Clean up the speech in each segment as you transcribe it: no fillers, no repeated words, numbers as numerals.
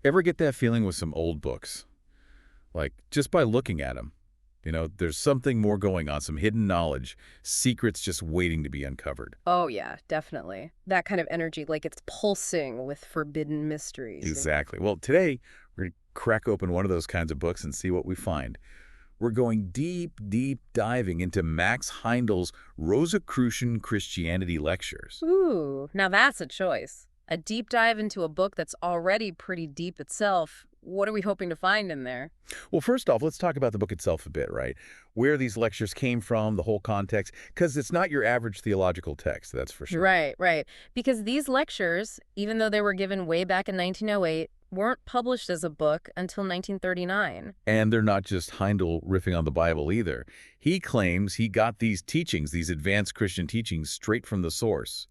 Ever get that feeling with some old books? Like, just by looking at them, there's something more going on, some hidden knowledge, secrets just waiting to be uncovered. Oh, yeah, definitely. That kind of energy, like it's pulsing with forbidden mysteries. Exactly. Well, today, we're going to crack open one of those kinds of books and see what we find. We're going deep, deep diving into Max Heindel's Rosicrucian Christianity lectures. Ooh, now that's a choice. A deep dive into a book that's already pretty deep itself. What are we hoping to find in there? Well, first off, let's talk about the book itself a bit, right? Where these lectures came from, the whole context, because it's not your average theological text, that's for sure. Right, right. Because these lectures, even though they were given way back in 1908, weren't published as a book until 1939. And they're not just Heindel riffing on the Bible either. He claims he got these teachings, these advanced Christian teachings, straight from the source.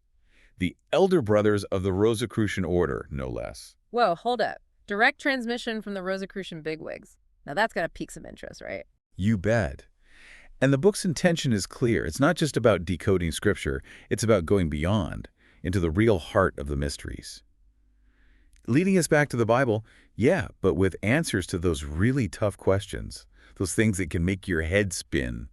The elder brothers of the Rosicrucian Order, no less. Whoa, hold up. Direct transmission from the Rosicrucian bigwigs. Now that's got to pique some interest, right? You bet. And the book's intention is clear. It's not just about decoding scripture. It's about going beyond, into the real heart of the mysteries. Leading us back to the Bible, yeah, but with answers to those really tough questions. Those things that can make your head spin.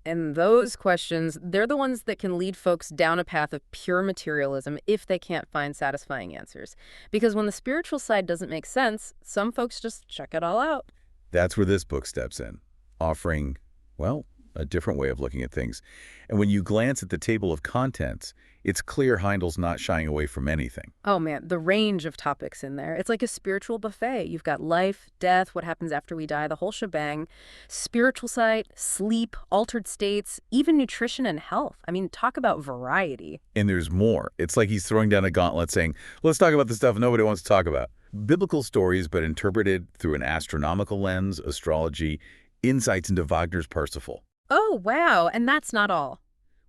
And those questions, they're the ones that can lead folks down a path of pure materialism if they can't find satisfying answers. Because when the spiritual side doesn't make sense, some folks just check it all out. That's where this book steps in, offering, well, a different way of looking at things. And when you glance at the table of contents, it's clear Heindel's not shying away from anything. Oh man, the range of topics in there. It's like a spiritual buffet. You've got life, death, what happens after we die, the whole shebang. Spiritual side, sleep, altered states, even nutrition and health. I mean, talk about variety. And there's more. It's like he's throwing down a gauntlet saying, let's talk about the stuff nobody wants to talk about. Biblical stories, but interpreted through an astronomical lens, astrology, insights into Wagner's Parsifal. Oh, wow. And that's not all.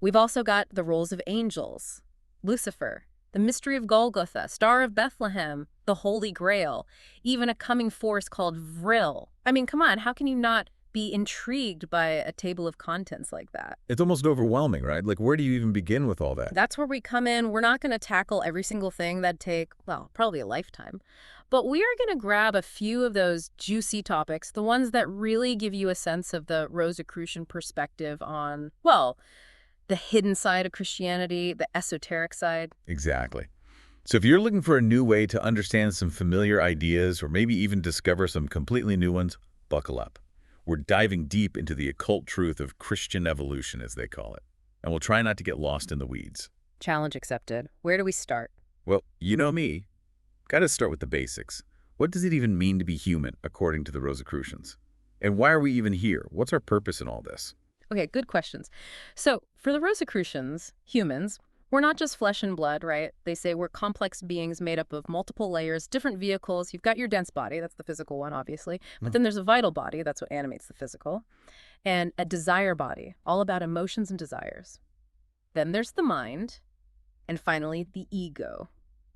We've also got the roles of angels, Lucifer, the mystery of Golgotha, Star of Bethlehem, the Holy Grail, even a coming force called Vril. I mean, come on, how can you not be intrigued by a table of contents like that? It's almost overwhelming, right? Like, where do you even begin with all that? That's where we come in. We're not going to tackle every single thing. That'd take, well, probably a lifetime. But we are going to grab a few of those juicy topics, the ones that really give you a sense of the Rosicrucian perspective on, well, the hidden side of Christianity, the esoteric side. Exactly. So if you're looking for a new way to understand some familiar ideas or maybe even discover some completely new ones, buckle up. We're diving deep into the occult truth of Christian evolution, as they call it. And we'll try not to get lost in the weeds. Challenge accepted. Where do we start? Well, you know me. Got to start with the basics. What does it even mean to be human, according to the Rosicrucians? And why are we even here? What's our purpose in all this? Okay, good questions. So, for the Rosicrucians, humans, we're not just flesh and blood, right? They say we're complex beings made up of multiple layers, different vehicles. You've got your dense body, that's the physical one, obviously. But then there's a vital body, that's what animates the physical. And a desire body, all about emotions and desires. Then there's the mind. And finally, the ego.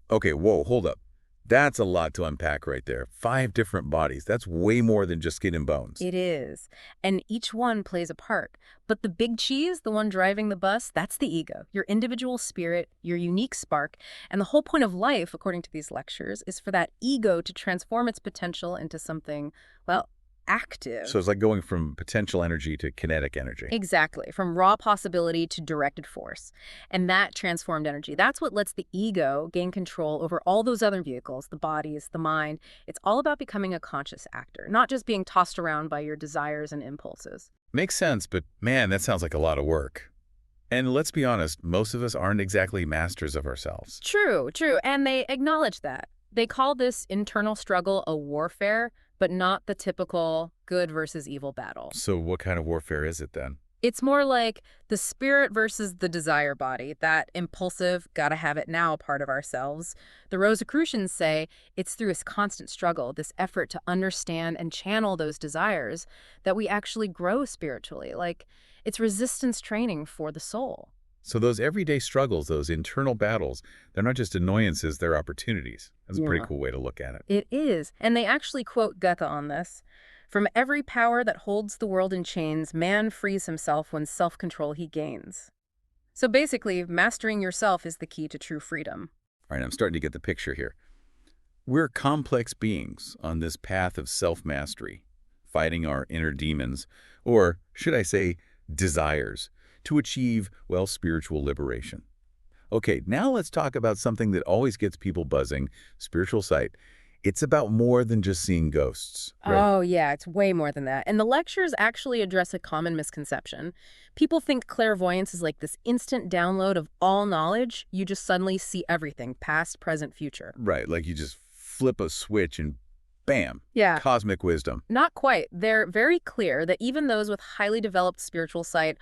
Okay, whoa, hold up. That's a lot to unpack right there. 5 different bodies. That's way more than just skin and bones. It is. And each one plays a part. But the big cheese, the one driving the bus, that's the ego, your individual spirit, your unique spark. And the whole point of life, according to these lectures, is for that ego to transform its potential into something, well, active. So it's like going from potential energy to kinetic energy. Exactly. From raw possibility to directed force. And that transformed energy, that's what lets the ego gain control over all those other vehicles, the bodies, the mind. It's all about becoming a conscious actor, not just being tossed around by your desires and impulses. Makes sense, but man, that sounds like a lot of work. And let's be honest, most of us aren't exactly masters of ourselves. True, true. And they acknowledge that. They call this internal struggle a warfare, but not the typical good versus evil battle. So what kind of warfare is it then? It's more like the spirit versus the desire body, that impulsive, gotta have it now part of ourselves. The Rosicrucians say it's through this constant struggle, this effort to understand and channel those desires, that we actually grow spiritually. Like, it's resistance training for the soul. So those everyday struggles, those internal battles, they're not just annoyances, they're opportunities. That's a pretty cool way to look at it. It is. And they actually quote Goethe on this. From every power that holds the world in chains, man frees himself when self-control he gains. So basically, mastering yourself is the key to true freedom. All right, I'm starting to get the picture here. We're complex beings on this path of self-mastery, fighting our inner demons, or should I say, desires, to achieve, well, spiritual liberation. Okay, now let's talk about something that always gets people buzzing, spiritual sight. It's about more than just seeing ghosts, right? Oh, yeah, it's way more than that. And the lectures actually address a common misconception. People think clairvoyance is like this instant download of all knowledge. You just suddenly see everything, past, present, future. Right, like you just flip a switch and bam, Yeah. cosmic wisdom. Not quite. They're very clear that even those with highly developed spiritual sight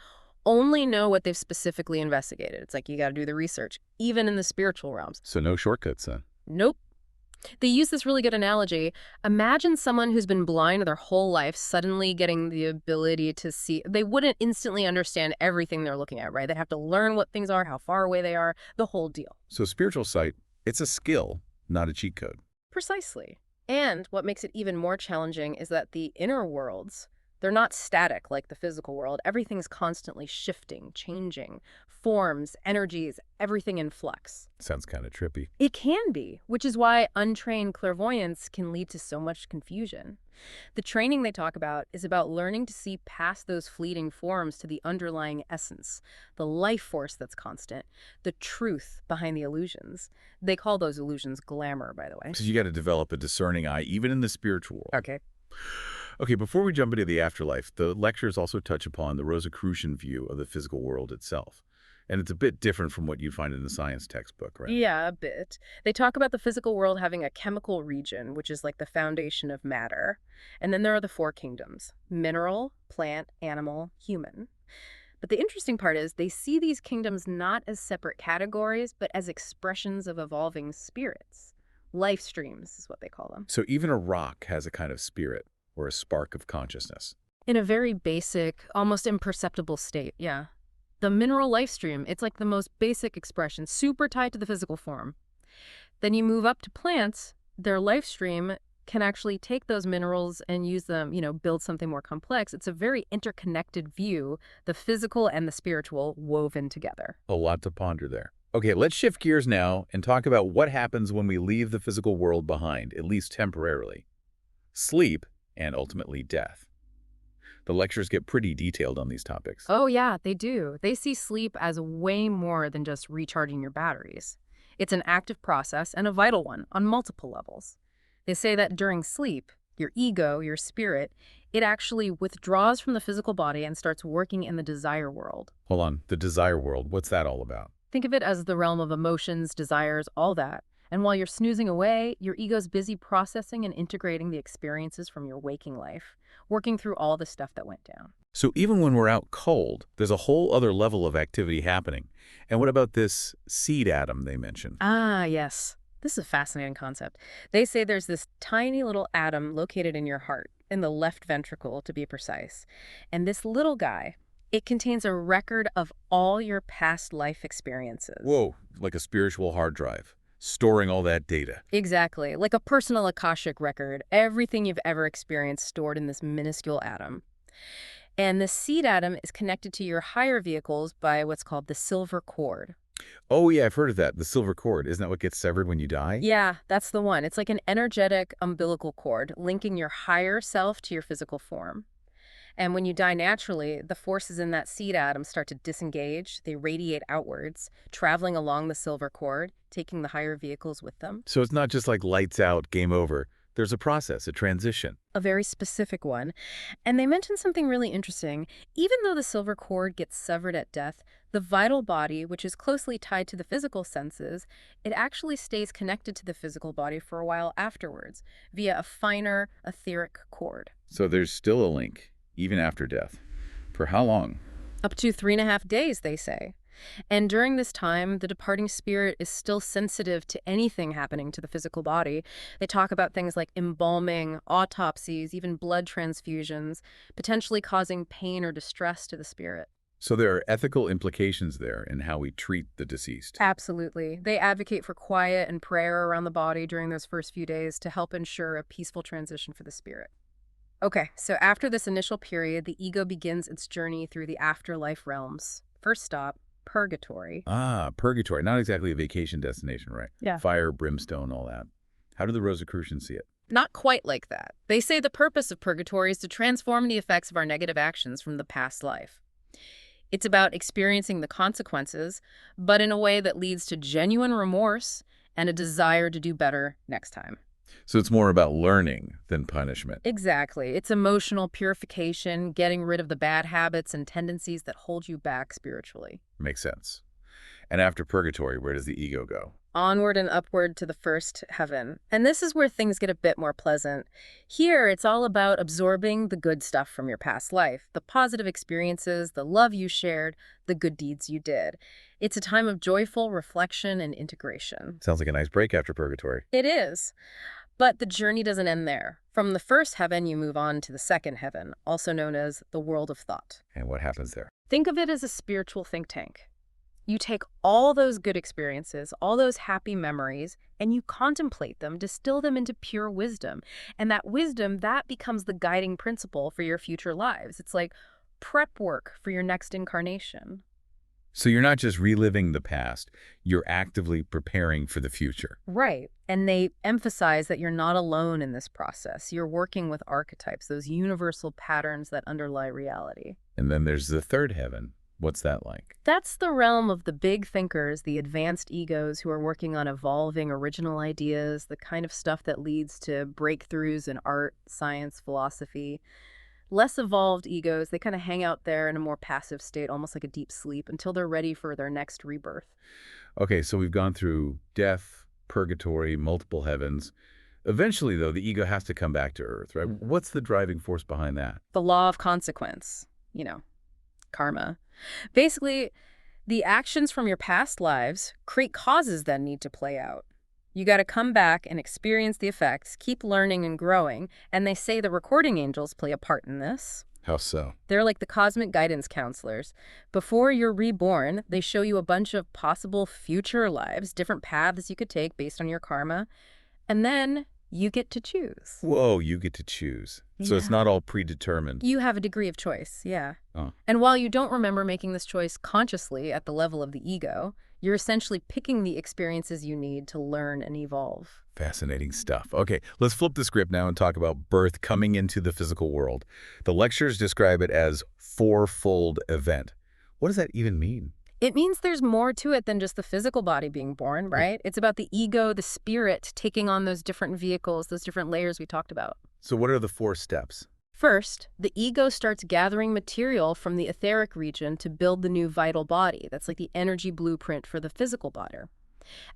only know what they've specifically investigated. It's like you got to do the research, even in the spiritual realms. So no shortcuts then. Nope. They use this really good analogy. Imagine someone who's been blind their whole life suddenly getting the ability to see. They wouldn't instantly understand everything they're looking at, right? They have to learn what things are, how far away they are, the whole deal. So spiritual sight, it's a skill, not a cheat code. Precisely. And what makes it even more challenging is that the inner worlds, they're not static like the physical world. Everything's constantly shifting, changing, forms, energies, everything in flux. Sounds kind of trippy. It can be, which is why untrained clairvoyance can lead to so much confusion. The training they talk about is about learning to see past those fleeting forms to the underlying essence, the life force that's constant, the truth behind the illusions. They call those illusions glamour, by the way. So you got to develop a discerning eye, even in the spiritual world. Okay. Okay, before we jump into the afterlife, the lectures also touch upon the Rosicrucian view of the physical world itself. And it's a bit different from what you'd find in the science textbook, right? Yeah, a bit. They talk about the physical world having a chemical region, which is like the foundation of matter. And then there are the four kingdoms: mineral, plant, animal, human. But the interesting part is they see these kingdoms not as separate categories, but as expressions of evolving spirits. Life streams is what they call them. So even a rock has a kind of spirit or a spark of consciousness. In a very basic, almost imperceptible state, yeah. The mineral life stream, it's like the most basic expression, super tied to the physical form. Then you move up to plants, their life stream can actually take those minerals and use them, build something more complex. It's a very interconnected view, the physical and the spiritual woven together. A lot to ponder there. Okay, let's shift gears now and talk about what happens when we leave the physical world behind, at least temporarily. Sleep and ultimately death. The lectures get pretty detailed on these topics. Oh yeah, they do. They see sleep as way more than just recharging your batteries. It's an active process and a vital one on multiple levels. They say that during sleep, your ego, your spirit, it actually withdraws from the physical body and starts working in the desire world. Hold on, the desire world, what's that all about? Think of it as the realm of emotions, desires, all that. And while you're snoozing away, your ego's busy processing and integrating the experiences from your waking life, working through all the stuff that went down. So even when we're out cold, there's a whole other level of activity happening. And what about this seed atom they mentioned? Ah, yes. This is a fascinating concept. They say there's this tiny little atom located in your heart, in the left ventricle to be precise. And this little guy, it contains a record of all your past life experiences. Whoa, like a spiritual hard drive, storing all that data. Exactly, like a personal Akashic record, everything you've ever experienced stored in this minuscule atom. And the seed atom is connected to your higher vehicles by what's called the silver cord. Oh yeah, I've heard of that, the silver cord. Isn't that what gets severed when you die? Yeah, that's the one. It's like an energetic umbilical cord linking your higher self to your physical form. And when you die naturally, the forces in that seed atom start to disengage. They radiate outwards, traveling along the silver cord, taking the higher vehicles with them. So it's not just like lights out, game over. There's a process, a transition. A very specific one. And they mentioned something really interesting. Even though the silver cord gets severed at death, the vital body, which is closely tied to the physical senses, it actually stays connected to the physical body for a while afterwards, via a finer, etheric cord. So there's still a link, even after death. For how long? Up to 3.5 days, they say. And during this time, the departing spirit is still sensitive to anything happening to the physical body. They talk about things like embalming, autopsies, even blood transfusions, potentially causing pain or distress to the spirit. So there are ethical implications there in how we treat the deceased. Absolutely. They advocate for quiet and prayer around the body during those first few days to help ensure a peaceful transition for the spirit. Okay, so after this initial period, the ego begins its journey through the afterlife realms. First stop, purgatory. Ah, purgatory. Not exactly a vacation destination, right? Yeah. Fire, brimstone, all that. How do the Rosicrucians see it? Not quite like that. They say the purpose of purgatory is to transform the effects of our negative actions from the past life. It's about experiencing the consequences, but in a way that leads to genuine remorse and a desire to do better next time. So it's more about learning than punishment. Exactly. It's emotional purification, getting rid of the bad habits and tendencies that hold you back spiritually. Makes sense. And after purgatory, where does the ego go? Onward and upward to the first heaven. And this is where things get a bit more pleasant. Here, it's all about absorbing the good stuff from your past life, the positive experiences, the love you shared, the good deeds you did. It's a time of joyful reflection and integration. Sounds like a nice break after purgatory. It is. But the journey doesn't end there. From the first heaven, you move on to the second heaven, also known as the world of thought. And what happens there? Think of it as a spiritual think tank. You take all those good experiences, all those happy memories, and you contemplate them, distill them into pure wisdom. And that wisdom, that becomes the guiding principle for your future lives. It's like prep work for your next incarnation. So you're not just reliving the past, you're actively preparing for the future. Right. And they emphasize that you're not alone in this process. You're working with archetypes, those universal patterns that underlie reality. And then there's the third heaven. What's that like? That's the realm of the big thinkers, the advanced egos who are working on evolving original ideas, the kind of stuff that leads to breakthroughs in art, science, philosophy. Less evolved egos, they kind of hang out there in a more passive state, almost like a deep sleep, until they're ready for their next rebirth. Okay, so we've gone through death, purgatory, multiple heavens. Eventually, though, the ego has to come back to Earth, right? What's the driving force behind that? The law of consequence, karma. Basically, the actions from your past lives create causes that need to play out. You got to come back and experience the effects, keep learning and growing, and they say the recording angels play a part in this. How so? They're like the cosmic guidance counselors. Before you're reborn, they show you a bunch of possible future lives, different paths you could take based on your karma, and then you get to choose. Whoa, you get to choose. So it's not all predetermined. You have a degree of choice, yeah. Oh. And while you don't remember making this choice consciously at the level of the ego, you're essentially picking the experiences you need to learn and evolve. Fascinating stuff. Okay, let's flip the script now and talk about birth coming into the physical world. The lectures describe it as fourfold event. What does that even mean? It means there's more to it than just the physical body being born, right? It's about the ego, the spirit, taking on those different vehicles, those different layers we talked about. So what are the 4 steps? First, the ego starts gathering material from the etheric region to build the new vital body. That's like the energy blueprint for the physical body.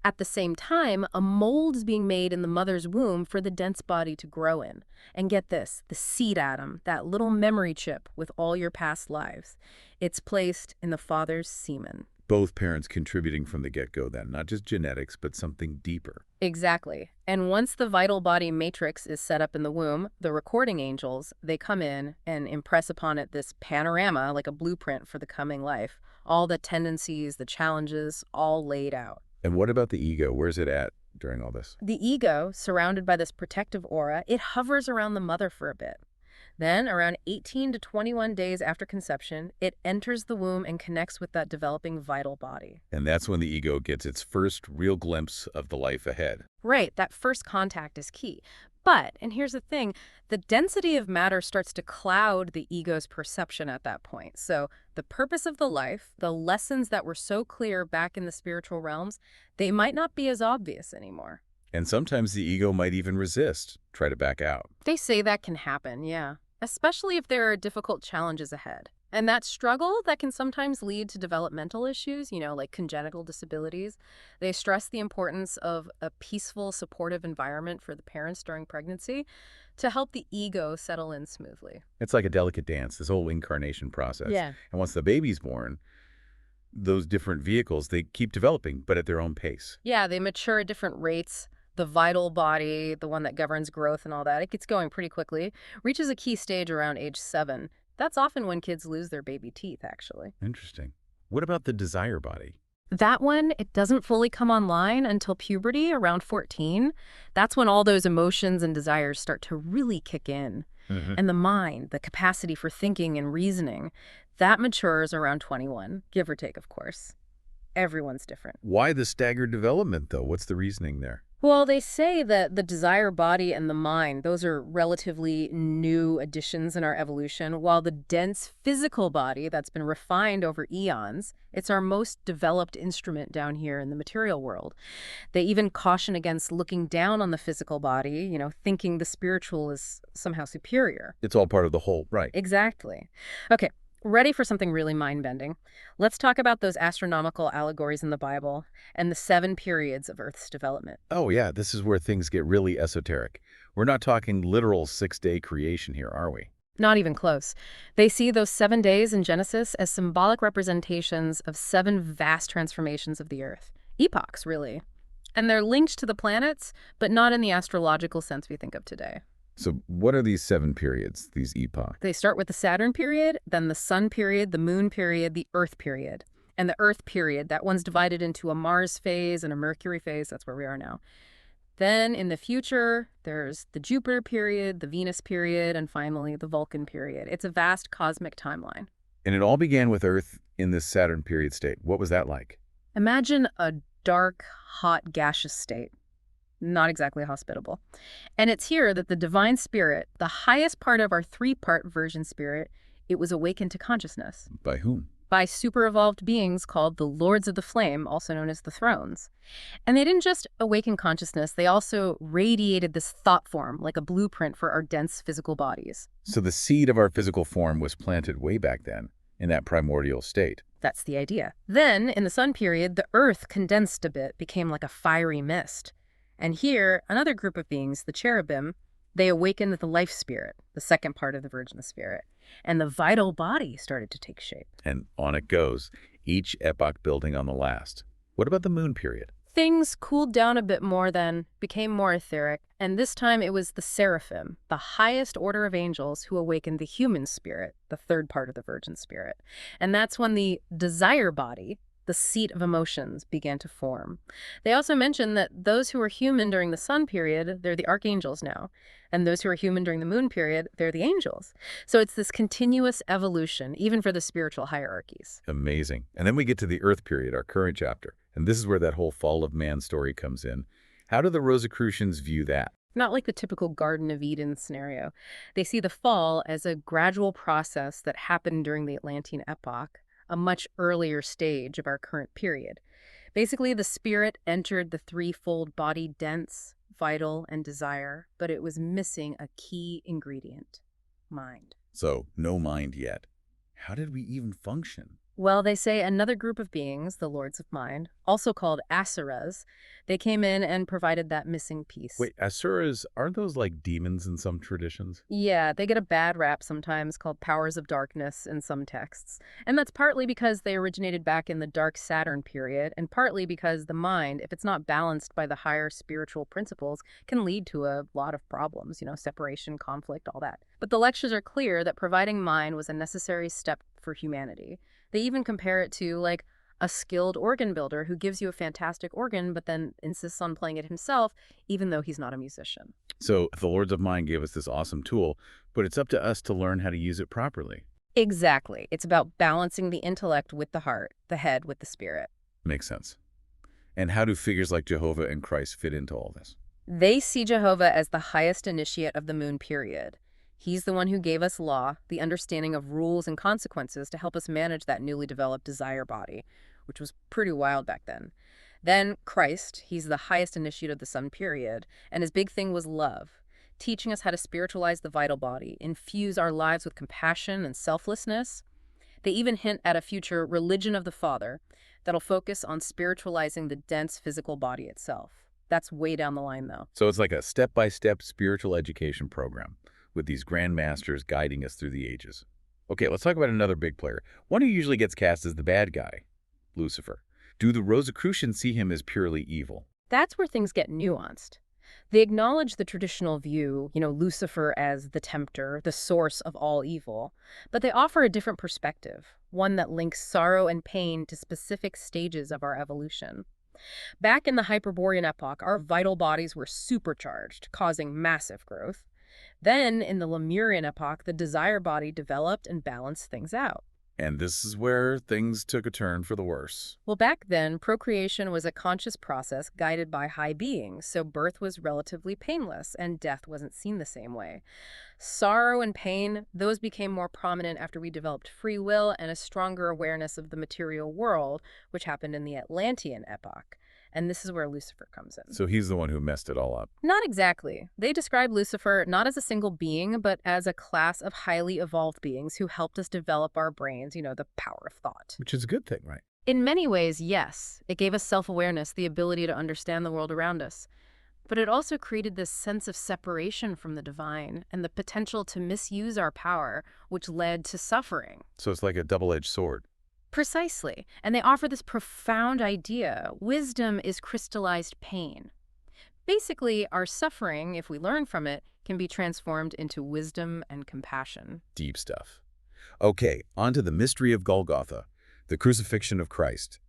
At the same time, a mold is being made in the mother's womb for the dense body to grow in. And get this, the seed atom, that little memory chip with all your past lives, it's placed in the father's semen. Both parents contributing from the get-go then, not just genetics, but something deeper. Exactly. And once the vital body matrix is set up in the womb, the recording angels, they come in and impress upon it this panorama, like a blueprint for the coming life. All the tendencies, the challenges, all laid out. And what about the ego? Where's it at during all this? The ego, surrounded by this protective aura, it hovers around the mother for a bit. Then, around 18 to 21 days after conception, it enters the womb and connects with that developing vital body. And that's when the ego gets its first real glimpse of the life ahead. Right, that first contact is key. But, and here's the thing, the density of matter starts to cloud the ego's perception at that point. So the purpose of the life, the lessons that were so clear back in the spiritual realms, they might not be as obvious anymore. And sometimes the ego might even resist, try to back out. They say that can happen, yeah. Especially if there are difficult challenges ahead. And that struggle, that can sometimes lead to developmental issues, like congenital disabilities. They stress the importance of a peaceful, supportive environment for the parents during pregnancy to help the ego settle in smoothly. It's like a delicate dance, this whole incarnation process. Yeah. And once the baby's born, those different vehicles, they keep developing, but at their own pace. Yeah, they mature at different rates. The vital body, the one that governs growth and all that, it gets going pretty quickly, reaches a key stage around age 7. That's often when kids lose their baby teeth, actually. Interesting. What about the desire body? That one, it doesn't fully come online until puberty, around 14. That's when all those emotions and desires start to really kick in. And the mind, the capacity for thinking and reasoning, that matures around 21, give or take, of course. Everyone's different. Why the staggered development, though? What's the reasoning there? Well, they say that the desire body and the mind, those are relatively new additions in our evolution, while the dense physical body that's been refined over eons, it's our most developed instrument down here in the material world. They even caution against looking down on the physical body, thinking the spiritual is somehow superior. It's all part of the whole, right? Exactly. Okay, ready for something really mind-bending? Let's talk about those astronomical allegories in the Bible and the 7 periods of Earth's development. Oh, yeah, this is where things get really esoteric. We're not talking literal six-day creation here, are we? Not even close. They see those 7 days in Genesis as symbolic representations of 7 vast transformations of the Earth. Epochs, really. And they're linked to the planets, but not in the astrological sense we think of today. So what are these 7 periods, these epochs? They start with the Saturn period, then the Sun period, the Moon period, the Earth period. And the Earth period, that one's divided into a Mars phase and a Mercury phase. That's where we are now. Then in the future, there's the Jupiter period, the Venus period, and finally the Vulcan period. It's a vast cosmic timeline. And it all began with Earth in this Saturn period state. What was that like? Imagine a dark, hot, gaseous state. Not exactly hospitable. And it's here that the divine spirit, the highest part of our 3-part virgin spirit, it was awakened to consciousness By whom? by super-evolved beings called the Lords of the Flame, also known as the Thrones. And they didn't just awaken consciousness, they also radiated this thought form like a blueprint for our dense physical bodies. So the seed of our physical form was planted way back then, in that primordial state. That's the idea. Then, in the Sun period, the Earth condensed a bit, became like a fiery mist. And here, another group of beings, the cherubim, they awakened the life spirit, the second part of the virgin spirit. And the vital body started to take shape. And on it goes, each epoch building on the last. What about the moon period? Things cooled down a bit more then, became more etheric, and this time it was the seraphim, the highest order of angels, who awakened the human spirit, the third part of the virgin spirit. And that's when the desire body, the seat of emotions, began to form. They also mention that those who were human during the sun period, they're the archangels now, and those who are human during the moon period, they're the angels. So it's this continuous evolution, even for the spiritual hierarchies. Amazing. And then we get to the Earth period, our current chapter. And this is where that whole fall of man story comes in. How do the Rosicrucians view that? Not like the typical Garden of Eden scenario. They see the fall as a gradual process that happened during the Atlantean epoch, a much earlier stage of our current period. Basically, the spirit entered the threefold body: dense, vital, and desire, but it was missing a key ingredient: mind. So, no mind yet. How did we even function? Well, they say another group of beings, the Lords of Mind, also called Asuras, they came in and provided that missing piece. Wait, Asuras, aren't those like demons in some traditions? Yeah, they get a bad rap sometimes, called powers of darkness in some texts. And that's partly because they originated back in the dark Saturn period, and partly because the mind, if it's not balanced by the higher spiritual principles, can lead to a lot of problems, separation, conflict, all that. But the lectures are clear that providing mind was a necessary step for humanity. They even compare it to, like, a skilled organ builder who gives you a fantastic organ but then insists on playing it himself, even though he's not a musician. So, the Lords of Mind gave us this awesome tool, but it's up to us to learn how to use it properly. Exactly. It's about balancing the intellect with the heart, the head with the spirit. Makes sense. And how do figures like Jehovah and Christ fit into all this? They see Jehovah as the highest initiate of the moon period. He's the one who gave us law, the understanding of rules and consequences to help us manage that newly developed desire body, which was pretty wild back then. Then Christ, he's the highest initiate of the sun period, and his big thing was love, teaching us how to spiritualize the vital body, infuse our lives with compassion and selflessness. They even hint at a future religion of the Father that'll focus on spiritualizing the dense physical body itself. That's way down the line, though. So it's like a step-by-step spiritual education program, with these grand masters guiding us through the ages. Okay, let's talk about another big player. One who usually gets cast as the bad guy, Lucifer. Do the Rosicrucians see him as purely evil? That's where things get nuanced. They acknowledge the traditional view, Lucifer as the tempter, the source of all evil, but they offer a different perspective, one that links sorrow and pain to specific stages of our evolution. Back in the Hyperborean epoch, our vital bodies were supercharged, causing massive growth. Then, in the Lemurian epoch, the desire body developed and balanced things out. And this is where things took a turn for the worse. Well, back then, procreation was a conscious process guided by high beings, so birth was relatively painless and death wasn't seen the same way. Sorrow and pain, those became more prominent after we developed free will and a stronger awareness of the material world, which happened in the Atlantean epoch. And this is where Lucifer comes in. So he's the one who messed it all up. Not exactly. They describe Lucifer not as a single being, but as a class of highly evolved beings who helped us develop our brains, the power of thought. Which is a good thing, right? In many ways, yes. It gave us self-awareness, the ability to understand the world around us. But it also created this sense of separation from the divine and the potential to misuse our power, which led to suffering. So it's like a double-edged sword. Precisely. And they offer this profound idea. Wisdom is crystallized pain. Basically, our suffering, if we learn from it, can be transformed into wisdom and compassion. Deep stuff. Okay, on to the mystery of Golgotha, the crucifixion of Christ.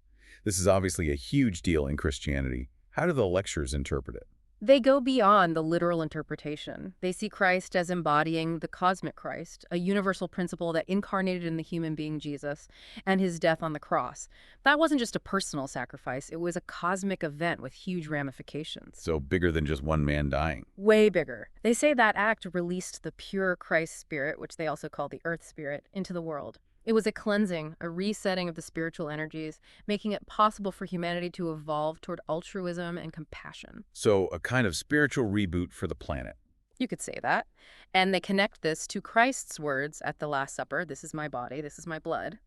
This is obviously a huge deal in Christianity. How do the lectures interpret it? They go beyond the literal interpretation. They see Christ as embodying the cosmic Christ, a universal principle that incarnated in the human being Jesus, and his death on the cross. That wasn't just a personal sacrifice, it was a cosmic event with huge ramifications. So bigger than just one man dying. Way bigger. They say that act released the pure Christ spirit, which they also call the earth spirit, into the world. It was a cleansing, a resetting of the spiritual energies, making it possible for humanity to evolve toward altruism and compassion. So a kind of spiritual reboot for the planet. You could say that. And they connect this to Christ's words at the Last Supper, "This is my body, this is my blood."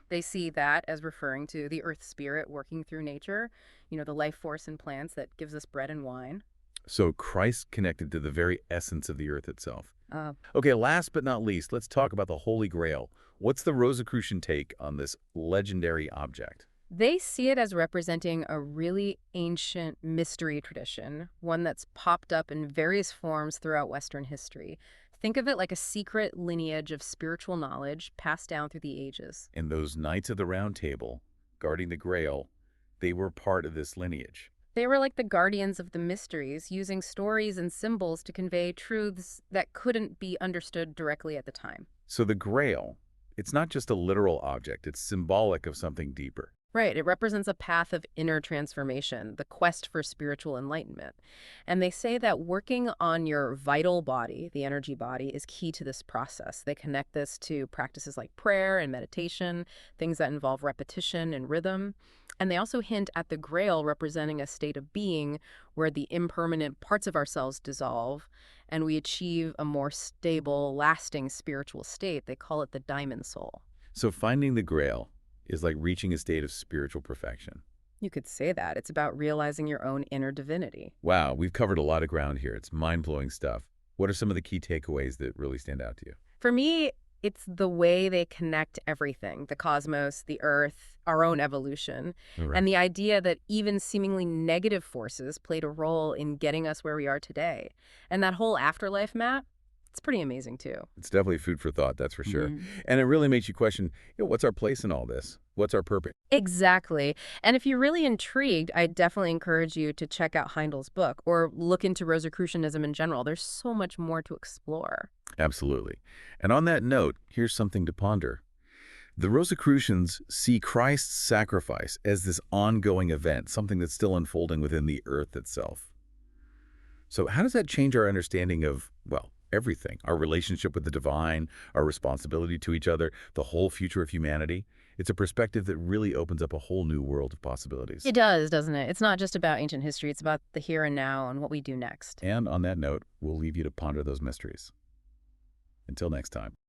They see that as referring to the earth spirit working through nature, the life force in plants that gives us bread and wine. So Christ connected to the very essence of the earth itself. Uh, Okay, last but not least, let's talk about the Holy Grail. What's the Rosicrucian take on this legendary object? They see it as representing a really ancient mystery tradition, one that's popped up in various forms throughout Western history. Think of it like a secret lineage of spiritual knowledge passed down through the ages. And those Knights of the Round Table, guarding the Grail, they were part of this lineage. They were like the guardians of the mysteries, using stories and symbols to convey truths that couldn't be understood directly at the time. So the Grail, it's not just a literal object, it's symbolic of something deeper. Right, it represents a path of inner transformation, the quest for spiritual enlightenment. And they say that working on your vital body, the energy body, is key to this process. They connect this to practices like prayer and meditation, things that involve repetition and rhythm. And they also hint at the Grail representing a state of being where the impermanent parts of ourselves dissolve and we achieve a more stable, lasting spiritual state. They call it the diamond soul. So finding the Grail is like reaching a state of spiritual perfection. You could say that. It's about realizing your own inner divinity. Wow, we've covered a lot of ground here. It's mind-blowing stuff. What are some of the key takeaways that really stand out to you? For me, it's the way they connect everything, the cosmos, the earth, our own evolution, Right. and the idea that even seemingly negative forces played a role in getting us where we are today. And that whole afterlife map, it's pretty amazing too. It's definitely food for thought, that's for sure. Mhm. And it really makes you question, what's our place in all this? What's our purpose? Exactly. And if you're really intrigued, I definitely encourage you to check out Heindel's book or look into Rosicrucianism in general. There's so much more to explore. Absolutely. And on that note, here's something to ponder. The Rosicrucians see Christ's sacrifice as this ongoing event, something that's still unfolding within the earth itself. So how does that change our understanding of, well, everything? Our relationship with the divine, our responsibility to each other, the whole future of humanity? It's a perspective that really opens up a whole new world of possibilities. It does, doesn't it? It's not just about ancient history. It's about the here and now and what we do next. And on that note, we'll leave you to ponder those mysteries. Until next time.